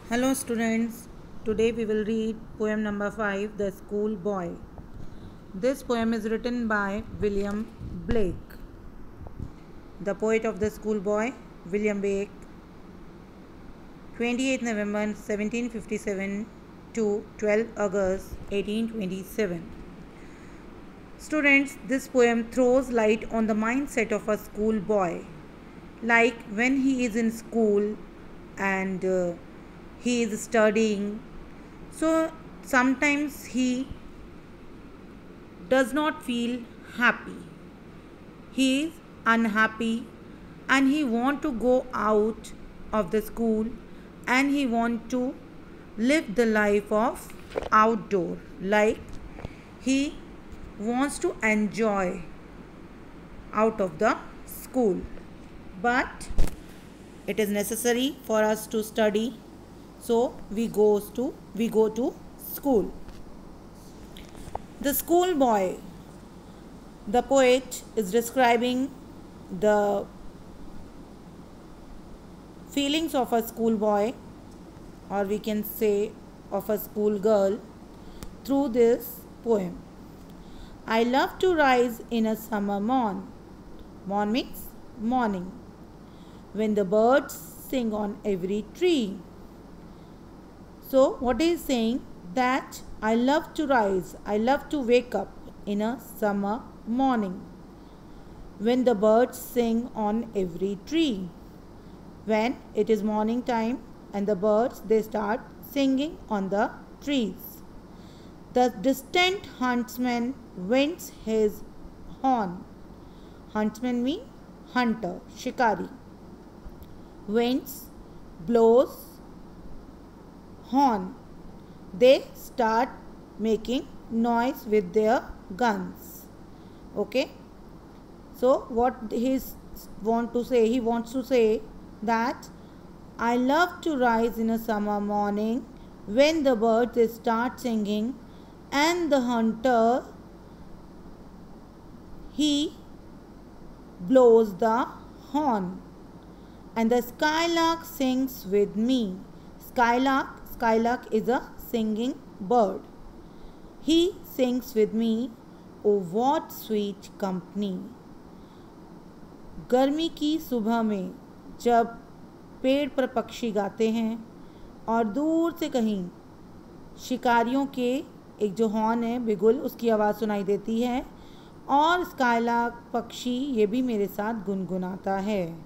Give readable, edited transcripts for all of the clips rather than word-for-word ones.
Hello students, today we will read poem number 5, The School Boy. This poem is written by William Blake. The poet of the school boy, William Blake, 28 November 1757 to 12 August 1827. Students, this poem throws light on the mindset of a school boy. Like when he is in school and he is studying, so sometimes he does not feel happy. He is unhappy and he want to go out of the school and he want to live the life of outdoor, like he wants to enjoy out of the school, but it is necessary for us to study, so we go to school. The school boy, the poet is describing the feelings of a school boy, or we can say of a school girl, through this poem. I love to rise in a summer morn. Morn means morning, when the birds sing on every tree. So what he is saying, that I love to rise, I love to wake up in a summer morning, when the birds sing on every tree. When it is morning time and the birds, they start singing on the trees. The distant huntsman winds his horn. Huntsman means hunter, shikari. Winds, blows horn. They start making noise with their guns. Okay. So what he wants to say that I love to rise in a summer morning when the birds start singing and the hunter, he blows the horn and the skylark sings with me. Skylark is a singing bird. He sings with me, oh what sweet company. गर्मी की सुबह में जब पेड़ पर पक्षी गाते हैं और दूर से कहीं शिकारियों के एक जो हॉर्न है, बिगुल, उसकी आवाज़ सुनाई देती है और स्काईलार्क पक्षी ये भी मेरे साथ गुनगुनाता है।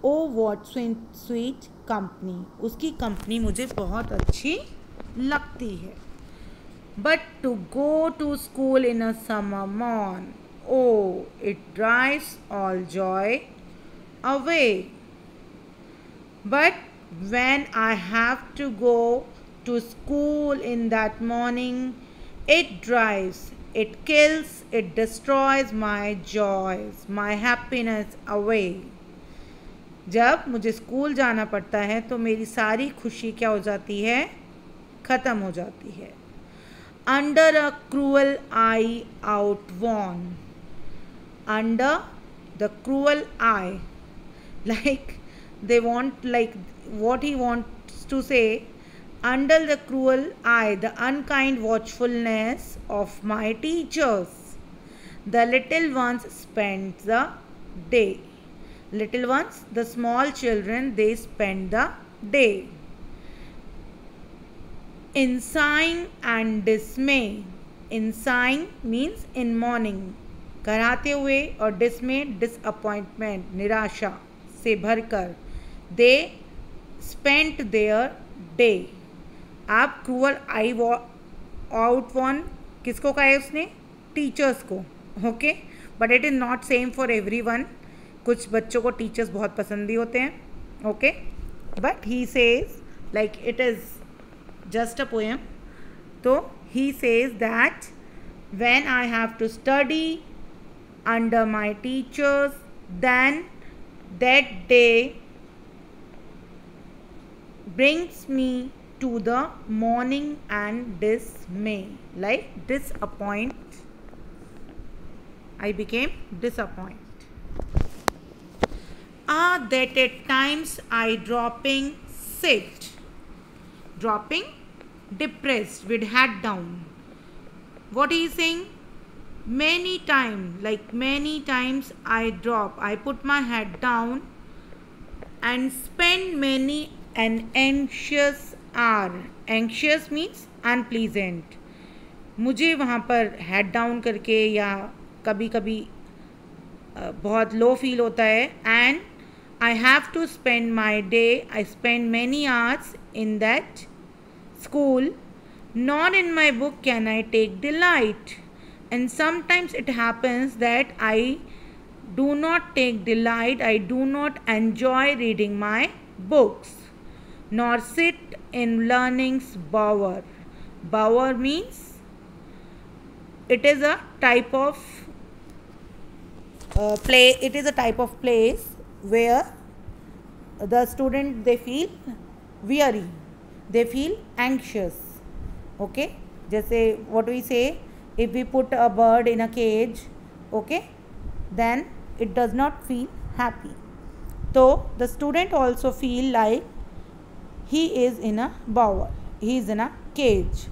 ओ वॉट स्वीट कंपनी, उसकी कंपनी मुझे बहुत अच्छी लगती है। But to go to school in a summer morn, oh it drives all joy away. But when I have to go to school in that morning, it drives, it kills, it destroys my joys, my happiness away. जब मुझे school जाना पड़ता है तो मेरी सारी खुशी क्या हो जाती है, ख़त्म हो जाती है। Under a cruel eye outworn, under the cruel eye, like they want, like what he wants to say, under the cruel eye, the unkind watchfulness of my teachers, the little ones spend the day. Little ones, the small children, they spend the day in sighing and dismay. In sighing means in mourning, कराते हुए, और dismay disappointment, निराशा से भरकर, they spent their day. आप cruel I outworn किसको कहा है उसने, टीचर्स को। Okay, but it is not same for everyone. कुछ बच्चों को टीचर्स बहुत पसंद भी होते हैं। Okay, but he says, like it is just a poem, तो he says that when I have to study under my teachers, then that day brings me to the mourning and dismay, like disappoint. I became disappointed. Ah, that at times I dropping sit dropping, depressed with head down. What he is saying? Many times I put my head down and spend many an anxious hour. Anxious means unpleasant. मुझे वहाँ पर head down करके या कभी कभी बहुत लो feel होता है. And I have to spend my day, I spend many hours in that school. Not in my book can I take delight. And sometimes it happens that I do not take delight, I do not enjoy reading my books, nor sit in learning's bower. Bower means it is a type of it is a type of place where the student, they feel weary, they feel anxious. Okay, जैसे what we say, if we put a bird in a cage, okay, then it does not feel happy. So the student also feel like he is in a bower, he is in a cage.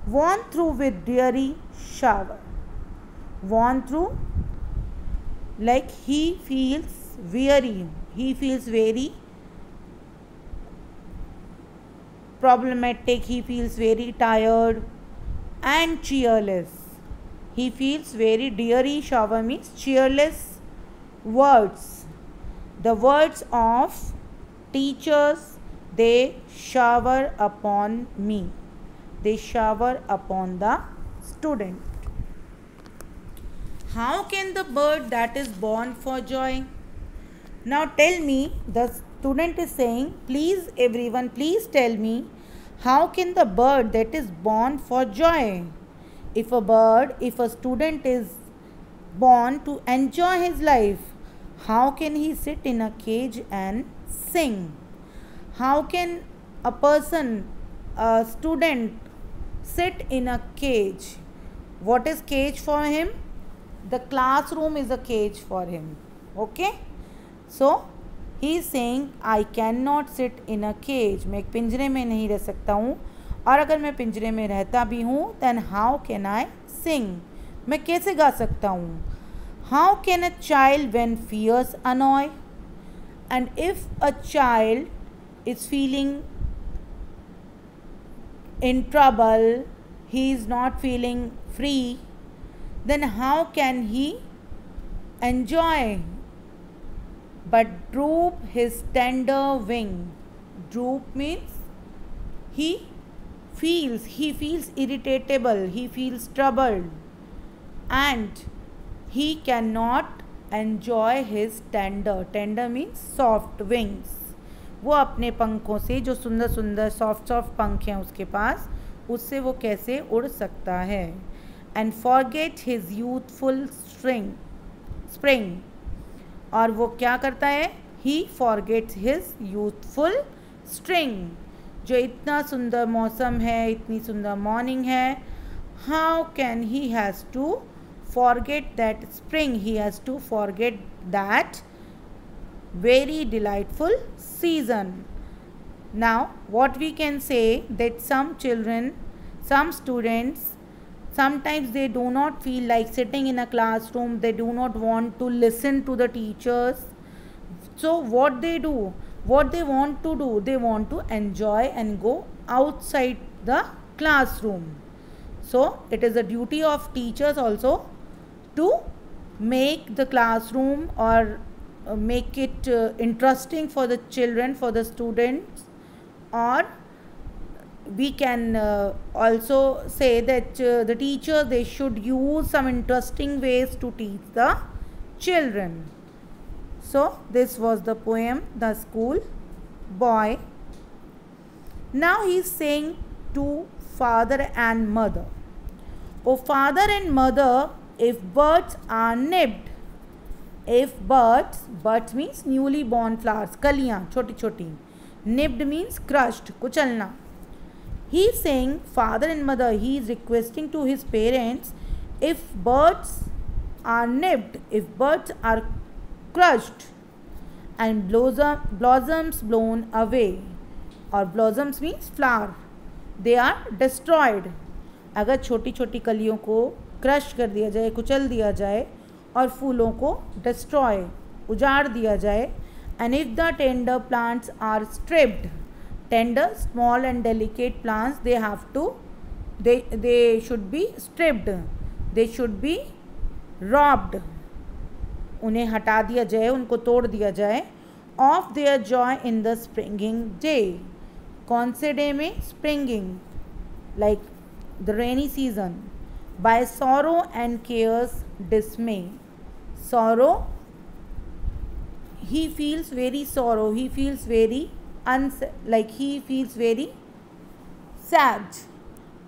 Worn through with dreary shower. Worn through, like he feels weary, he feels very problematic, he feels very tired and cheerless. He feels very dreary. Shower means cheerless words. The words of teachers, they shower upon me. They shower upon the student. How can the bird that is born for joy? Now tell me, the student is saying, please everyone, please tell me, how can the bird that is born for joy? If a student is born to enjoy his life, how can he sit in a cage and sing? How can a student sit in a cage? What is cage for him? The classroom is a cage for him. Okay? So, he is saying, I cannot sit in a cage. मैं एक पिंजरे में नहीं रह सकता हूँ. और अगर मैं पिंजरे में रहता भी हूँ, then how can I sing? मैं कैसे गा सकता हूँ? How can a child when fears annoy? And if a child is feeling in trouble, he is not feeling free, then how can he enjoy? But droop his tender wing. Droop means he feels irritable, he feels troubled, and he cannot enjoy his tender means soft wings. वो अपने पंखों से, जो सुंदर सुंदर soft पंख हैं उसके पास, उससे वो कैसे उड़ सकता है. And forget his youthful spring. और वो क्या करता है? He forgets his youthful spring. जो इतना सुंदर मौसम है, इतनी सुंदर मॉर्निंग है, how can he has to forget that spring? He has to forget that very delightful season. Now, what we can say, that some students, sometimes they do not feel like sitting in a classroom, they do not want to listen to the teachers. So what they want to do, they want to enjoy and go outside the classroom. So it is a duty of teachers also to make the classroom or make it interesting for the children, for the students. Or we can also say that the teacher, they should use some interesting ways to teach the children. So this was the poem, The School Boy. Now he is saying to father and mother. O father and mother, if birds are nipped, birds means newly born flowers, kaliyan, choti choti. Nipped means crushed, kuchalna. He is saying, father and mother, he is requesting to his parents, if birds are nipped, if birds are crushed, and blossoms blown away, or blossoms means flower, they are destroyed. अगर छोटी छोटी कलियों को crush कर दिया जाए, कुचल दिया जाए और फूलों को डिस्ट्रॉय उजाड़ दिया जाए, and if the tender plants are stripped, tender small and delicate plants they have to they should be stripped, they should be robbed, उन्हें हटा दिया जाए, उनको तोड़ दिया जाए, of their joy in the springing day. कौन से डे में? Springing, like the rainy season. By sorrow and cares dismay, sorrow, he feels very sorrow, he feels very like he feels very sad,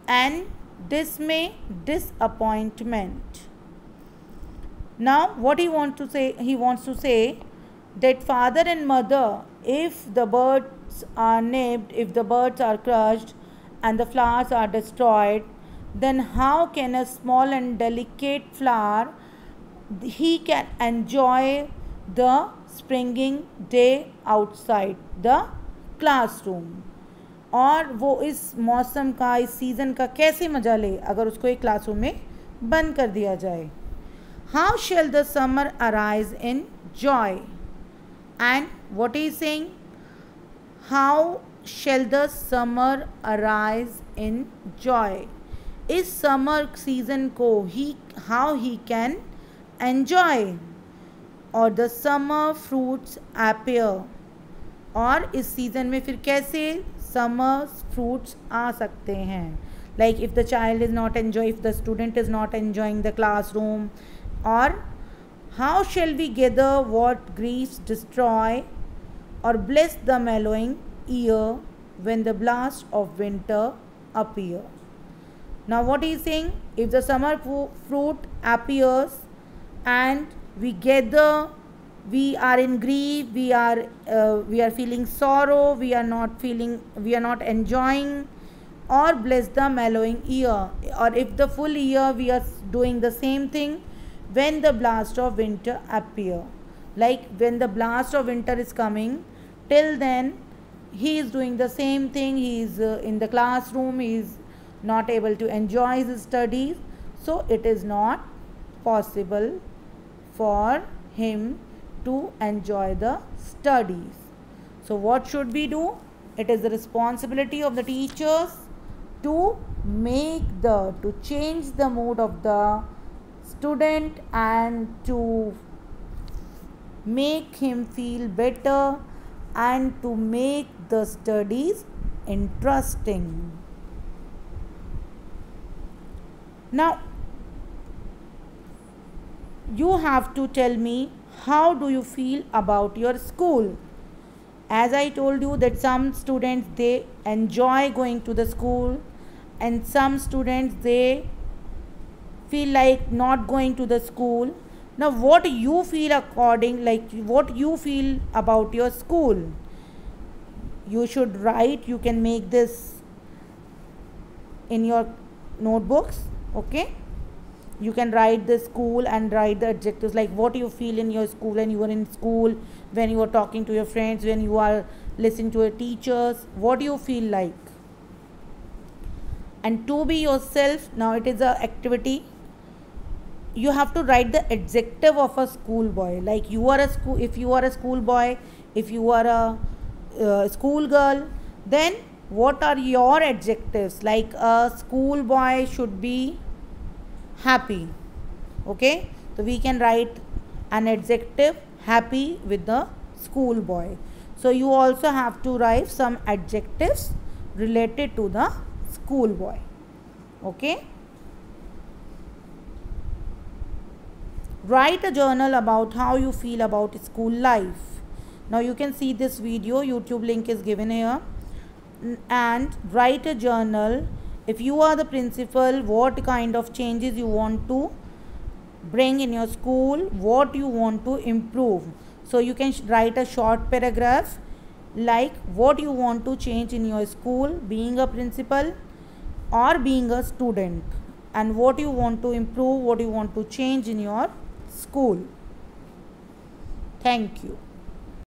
and dismay, disappointment. Now what he wants to say that father and mother, if the birds are nipped, if the birds are crushed and the flowers are destroyed, then how can a small and delicate flower, he can enjoy the springing day outside the classroom? और वो इस मौसम का, इस season का कैसे मज़ा ले अगर उसको एक क्लासरूम में बंद कर दिया जाए। How shall the summer arise in joy, and what is saying, how shall the summer arise in joy, इस समर सीज़न को हाउ ही कैन एन्जॉय, और द समर फ्रूट्स अपीयर, और इस सीज़न में फिर कैसे समर फ्रूट्स आ सकते हैं। Like if the child is not enjoy, if the student is not enjoying the classroom, और how shall we gather what grieves destroy, और bless the mellowing year when the blast of winter appear. Now what he is saying, if the summer fruit appears and we gather, we are in grief, we are feeling sorrow, we are not enjoying, or bless the mellowing year, or if the full year we are doing the same thing when the blast of winter appear, like when the blast of winter is coming, till then he is doing the same thing, he is in the classroom, he is not able to enjoy his studies, so it is not possible for him to enjoy the studies. So what should we do? It is the responsibility of the teachers to change the mood of the student and to make him feel better and to make the studies interesting. Now you have to tell me, how do you feel about your school? As I told you that some students, they enjoy going to the school, and some students, they feel like not going to the school. Now what you feel what you feel about your school, you should write. You can make this in your notebooks, okay? You can write the school and write the adjectives, like what you feel in your school, when you are in school, when you are talking to your friends, when you are listening to your teachers, what do you feel like? And to be yourself, now it is a activity. You have to write the adjective of a school boy, like if you are a school boy, if you are a school girl, then what are your adjectives? Like a school boy should be happy, okay? So we can write an adjective happy with the school boy. So you also have to write some adjectives related to the school boy, okay? Write a journal about how you feel about school life. Now you can see this video, YouTube link is given here, and write a journal. If you are the principal, what kind of changes you want to bring in your school, what you want to improve. So you can write a short paragraph like what you want to change in your school, being a principal or being a student, and what you want to improve, what you want to change in your school. Thank you.